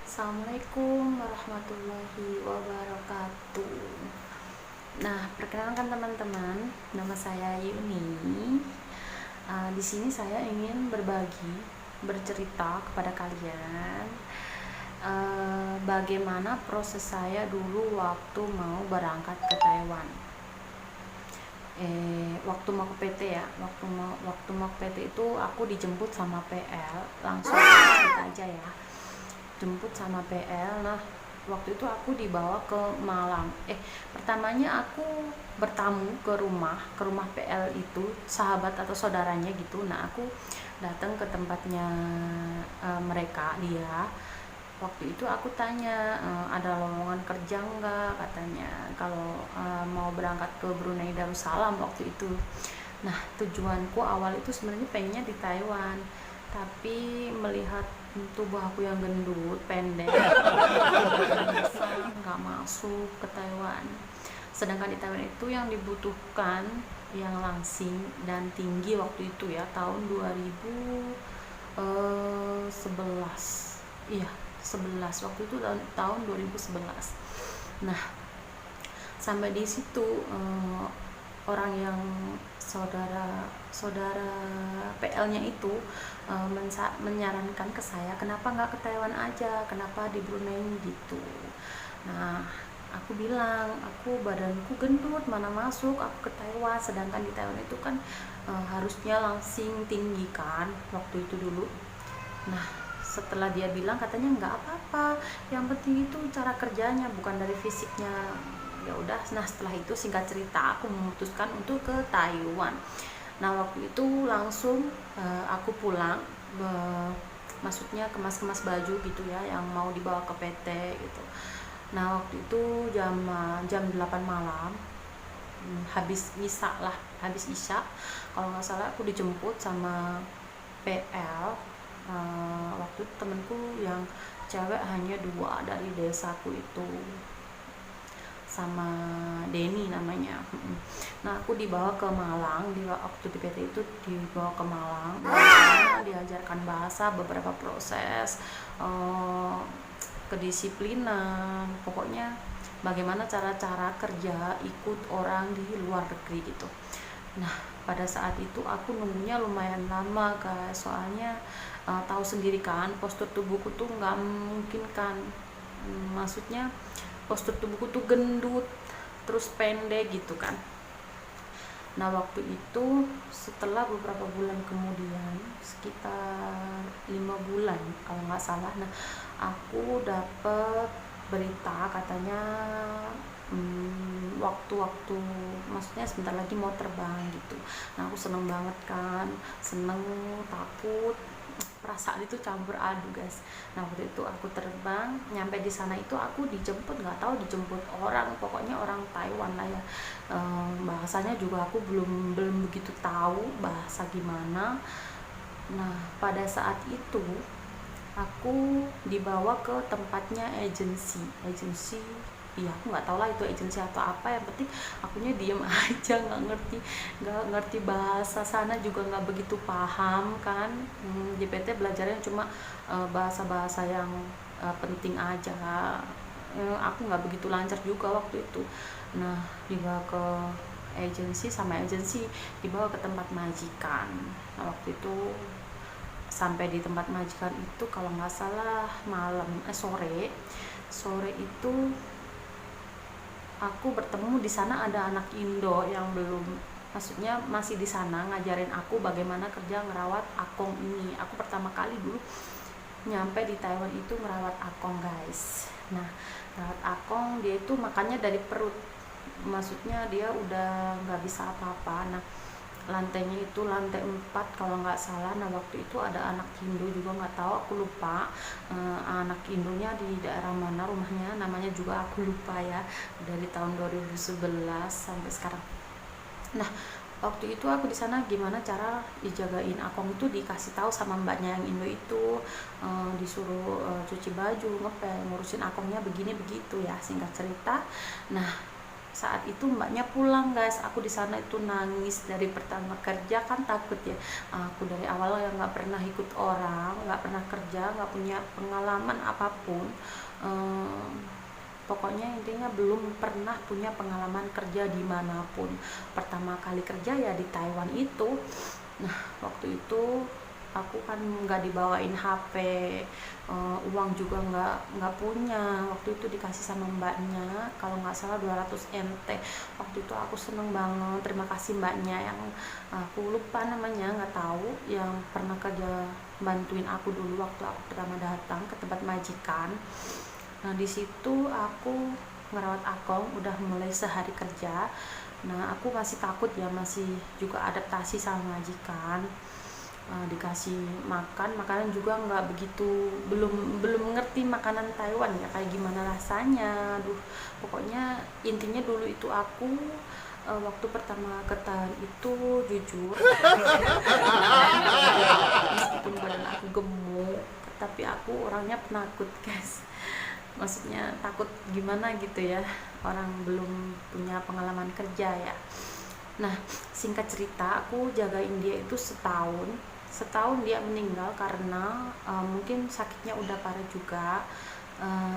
Assalamualaikum warahmatullahi wabarakatuh. Nah, perkenalkan teman-teman, nama saya Yuni. Di sini saya ingin bercerita kepada kalian bagaimana proses saya dulu waktu mau berangkat ke Taiwan. Waktu mau ke PT ya, waktu mau ke PT itu aku dijemput sama PL, langsung cerita aja ya. Jemput sama PL. Nah, waktu itu aku dibawa ke Malang. Pertamanya aku bertamu ke rumah PL itu, sahabat atau saudaranya gitu. Nah, aku datang ke tempatnya mereka, dia. Waktu itu aku tanya, ada lowongan kerja enggak, katanya kalau mau berangkat ke Brunei Darussalam waktu itu. Nah, tujuanku awal itu sebenarnya pengennya di Taiwan, tapi melihat tubuh aku yang gendut, pendek, nggak masuk ke Taiwan. Sedangkan di Taiwan itu yang dibutuhkan yang langsing dan tinggi waktu itu ya, tahun 2011. Iya, 11 waktu itu, tahun 2011. Nah, sampai di situ orang yang saudara PL-nya itu menyarankan ke saya, kenapa nggak ke Taiwan aja, kenapa di Brunei gitu. Nah, aku bilang, aku badanku gendut, mana masuk aku ke Taiwan, sedangkan di Taiwan itu kan harusnya langsing tinggi kan waktu itu dulu. Nah, setelah dia bilang, katanya nggak apa-apa, yang penting itu cara kerjanya, bukan dari fisiknya. Ya udah. Nah, setelah itu singkat cerita aku memutuskan untuk ke Taiwan. Nah, waktu itu langsung aku pulang, maksudnya kemas-kemas baju gitu ya, yang mau dibawa ke PT gitu. Nah, waktu itu jam 8 malam, habis isya kalau nggak salah, aku dijemput sama PL. Waktu itu temenku yang cewek hanya 2 dari desaku itu, sama Denny namanya. Nah, aku dibawa ke Malang, waktu di PT itu dibawa ke Malang. Diajarkan bahasa, beberapa proses, kedisiplinan, pokoknya bagaimana cara-cara kerja ikut orang di luar negeri gitu. Nah, pada saat itu aku nunggunya lumayan lama guys, soalnya tahu sendiri kan, postur tubuhku tuh nggak mungkin kan. Maksudnya postur tubuhku tuh gendut, terus pendek gitu kan. Nah, waktu itu setelah beberapa bulan kemudian, sekitar 5 bulan kalau nggak salah, nah aku dapet berita katanya waktu-waktu, maksudnya sebentar lagi mau terbang gitu. Nah, aku seneng banget kan, seneng, takut, perasaan itu campur aduk guys. Nah, waktu itu aku terbang, nyampe di sana itu aku dijemput, nggak tahu dijemput orang, pokoknya orang Taiwan lah ya. Bahasanya juga aku belum begitu tahu bahasa gimana. Nah, pada saat itu aku dibawa ke tempatnya agensi. Iya, aku nggak tahu lah itu agensi atau apa, yang penting akunya diem aja, nggak ngerti bahasa sana, juga nggak begitu paham kan. Di PT belajarnya cuma bahasa-bahasa yang penting aja. Aku nggak begitu lancar juga waktu itu. Nah, dibawa ke agensi, sama agensi dibawa ke tempat majikan. Nah, waktu itu sampai di tempat majikan itu kalau nggak salah sore itu aku bertemu di sana ada anak Indo yang belum, maksudnya masih di sana ngajarin aku bagaimana kerja ngerawat akong ini. Aku pertama kali dulu nyampe di Taiwan itu ngerawat akong guys. Nah, ngerawat akong, dia itu makannya dari perut, maksudnya dia udah nggak bisa apa-apa. Nah, lantainya itu lantai 4 kalau nggak salah. Nah, waktu itu ada anak Hindu juga, nggak tahu, aku lupa anak Hindunya di daerah mana rumahnya, namanya juga aku lupa ya, dari tahun 2011 sampai sekarang. Nah, waktu itu aku di sana gimana cara dijagain akong itu, dikasih tahu sama mbaknya yang Indo itu, disuruh cuci baju, ngepel, ngurusin akongnya begini begitu ya, singkat cerita. Nah, saat itu mbaknya pulang guys. Aku di sana itu nangis dari pertama kerja, kan takut ya, aku dari awal yang nggak pernah ikut orang, nggak pernah kerja, nggak punya pengalaman apapun. Pokoknya intinya belum pernah punya pengalaman kerja dimanapun. Pertama kali kerja ya di Taiwan itu. Nah waktu itu aku kan nggak dibawain HP, uang juga nggak punya. Waktu itu dikasih sama mbaknya kalau nggak salah 200 NT. Waktu itu aku seneng banget, terima kasih mbaknya yang aku lupa namanya, nggak tahu, yang pernah kerja bantuin aku dulu waktu aku pertama datang ke tempat majikan. Nah di situ aku ngerawat Akong udah mulai sehari kerja. Nah aku masih takut ya, masih juga adaptasi sama majikan. Dikasih makanan juga nggak begitu, belum ngerti makanan Taiwan ya kayak gimana rasanya. Aduh pokoknya intinya dulu itu aku waktu pertama ke Thailand itu jujur meskipun badan aku gemuk tapi aku orangnya penakut guys. Maksudnya takut gimana gitu ya, orang belum punya pengalaman kerja ya. Nah singkat cerita aku jagain dia itu setahun. Dia meninggal karena mungkin sakitnya udah parah juga.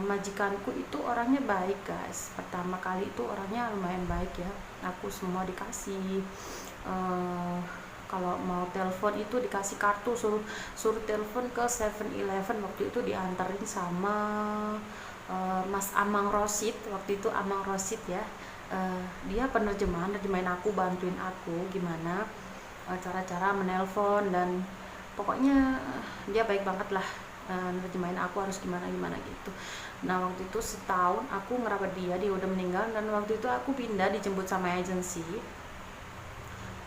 Majikanku itu orangnya baik guys, pertama kali itu orangnya lumayan baik ya. Aku semua dikasih, kalau mau telepon itu dikasih kartu, suruh telepon ke 7-Eleven. Waktu itu diantarin sama Mas Amang Rosid. Waktu itu Amang Rosid ya, dia nerjemahin aku, bantuin aku gimana cara-cara menelpon, dan pokoknya dia baik banget lah, nerjemahin aku harus gimana gitu. Nah waktu itu setahun aku ngerawat dia udah meninggal, dan waktu itu aku dijemput sama agensi,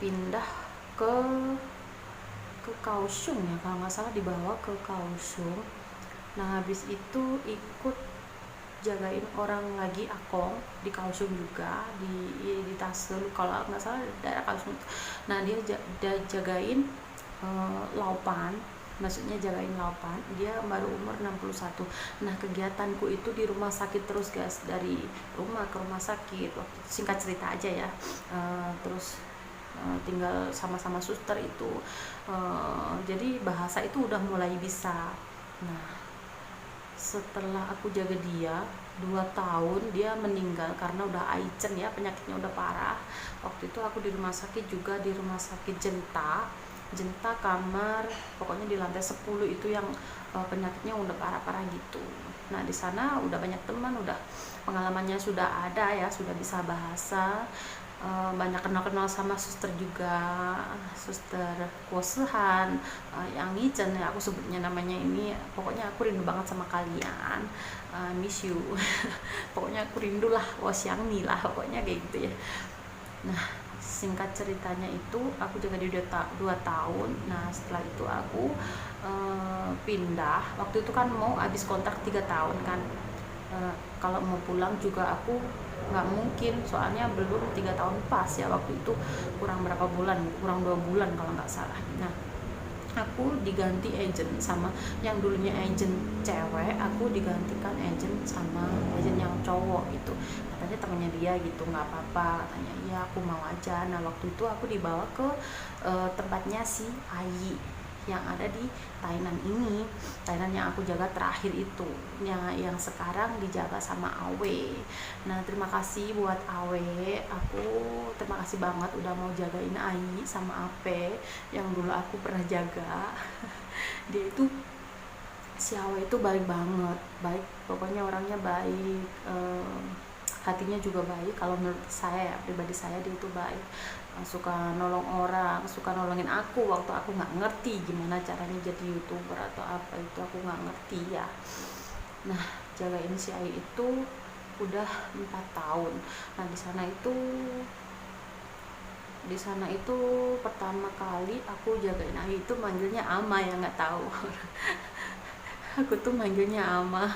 pindah ke Kaohsiung ya kalau nggak salah, dibawa ke Kaohsiung. Nah habis itu ikut jagain orang lagi Akong di Kaohsiung juga, di Tassel kalau nggak salah daerah Kaohsiung. Nah dia jagain Laupan, maksudnya jagain Laupan, dia baru umur 61. Nah kegiatanku itu di rumah sakit terus guys, dari rumah ke rumah sakit. Waktu singkat cerita aja ya, terus tinggal sama-sama suster itu, jadi bahasa itu udah mulai bisa. Nah setelah aku jaga dia 2 tahun, dia meninggal karena udah Aichen ya, penyakitnya udah parah. Waktu itu aku di rumah sakit juga, di rumah sakit Jenta kamar, pokoknya di lantai 10 itu yang penyakitnya udah parah-parah gitu. Nah di sana udah banyak teman, udah pengalamannya sudah ada ya, sudah bisa bahasa, banyak kenal sama suster juga, suster Kuosehan, yang Ngichen ya aku sebutnya namanya ini. Pokoknya aku rindu banget sama kalian, miss you pokoknya aku rindu lah, Wosiangni lah pokoknya kayak gitu ya. Nah singkat ceritanya itu aku jaga di 2 tahun. Nah setelah itu aku pindah. Waktu itu kan mau habis kontrak 3 tahun kan, kalau mau pulang juga aku nggak mungkin, soalnya belum 3 tahun pas ya, waktu itu kurang berapa bulan, kurang 2 bulan kalau nggak salah. Nah aku diganti agent sama yang dulunya agent cewek, aku digantikan agent sama agent yang cowok gitu. Katanya temannya dia gitu, nggak apa-apa katanya. Iya aku mau aja. Nah waktu itu aku dibawa ke tempatnya si Ayi yang ada di Thailand ini, Thailand yang aku jaga terakhir itu, yang sekarang dijaga sama Awe. Nah terima kasih buat Awe, aku terima kasih banget udah mau jagain Ayi sama Ape yang dulu aku pernah jaga. Dia itu, si Awe itu baik banget, baik pokoknya, orangnya baik, hatinya juga baik. Kalau menurut saya, pribadi saya, dia itu baik, suka nolong orang, suka nolongin aku waktu aku nggak ngerti gimana caranya jadi YouTuber atau apa itu, aku nggak ngerti ya. Nah jagain si Ai itu udah 4 tahun. Nah di sana itu pertama kali aku jagain Ai itu manggilnya Ama ya, nggak tahu aku tuh manggilnya Ama,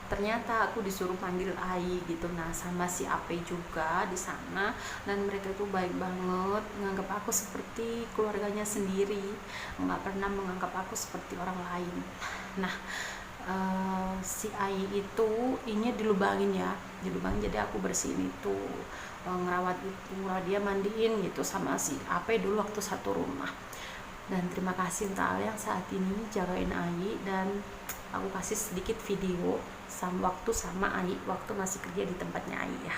ternyata aku disuruh panggil Ai gitu. Nah sama si Ape juga di sana, dan mereka tuh baik banget, menganggap aku seperti keluarganya sendiri, nggak pernah menganggap aku seperti orang lain. Nah si Ai itu ini dilubangin ya, dilubangin, jadi aku bersihin itu, ngerawat itu, dia mandiin gitu sama si Ape dulu waktu satu rumah. Dan terima kasih untuk yang saat ini jagain Ai, dan aku kasih sedikit video sama Ai waktu masih kerja di tempatnya Ai ya.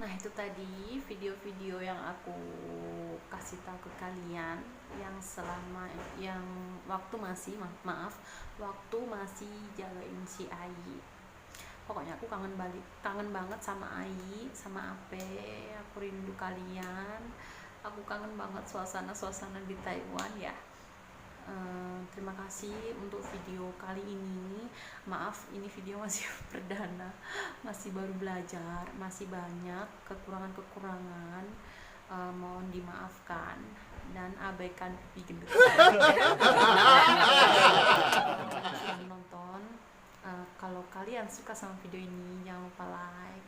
Nah, itu tadi video-video yang aku kasih tahu ke kalian yang selama yang waktu masih waktu masih jagain si Ai. Pokoknya aku kangen banget sama Ai, sama Ape. Aku rindu kalian. Aku kangen banget suasana di Taiwan ya. Terima kasih untuk video kali ini. Maaf, ini video masih perdana, masih baru belajar, masih banyak kekurangan-kekurangan, mohon dimaafkan dan abaikan pipi gendut. Sudah menonton. Kalau kalian suka sama video ini, jangan lupa like,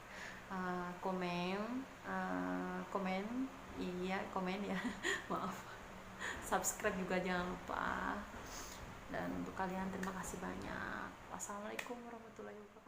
komen ya. Maaf, subscribe juga jangan lupa. Dan untuk kalian terima kasih banyak. Wassalamualaikum warahmatullahi wabarakatuh.